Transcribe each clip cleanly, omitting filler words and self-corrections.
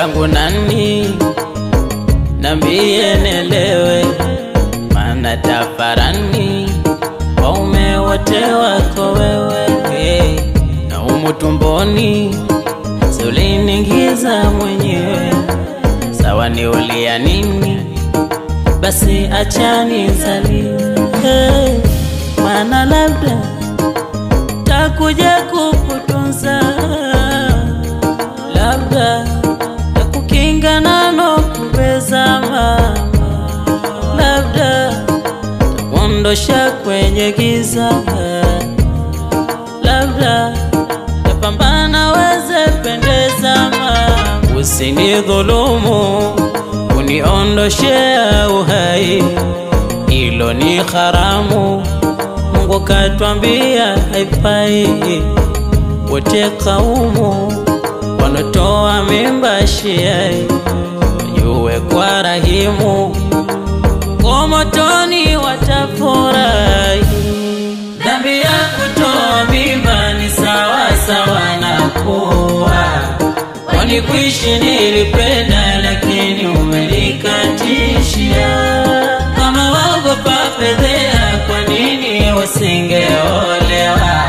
yangu nani? Nambie nielewe, maana tafarani waume wote wako wewe. Na umu tumboni uliniingiza mwenyewe, sawa ni ulia nini? Basi acha nizaliwe, maana labda takuja kukutunza, labda takukinga nano kubeza mama, labda takuondosha kwenye giza, labda tapambana weze pendeza mama. Usinidhulumu uniondoshea uhai, ilo ni haramu, Mungu katuambia haifai. Wote kaumu wanotoa mimba shiai, wajue kwa rahimu kwa motoni watafurahi. Dhambi ya kutoa mimba ni sawa sawa na kuwa, kwani kuishi nilipenda lakini umenikatishia. Kama waogopa fedhea kwa nini wasingeolewa?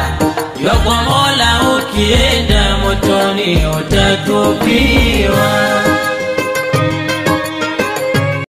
Jua kwa Mola ukienda motoni utatupiwa.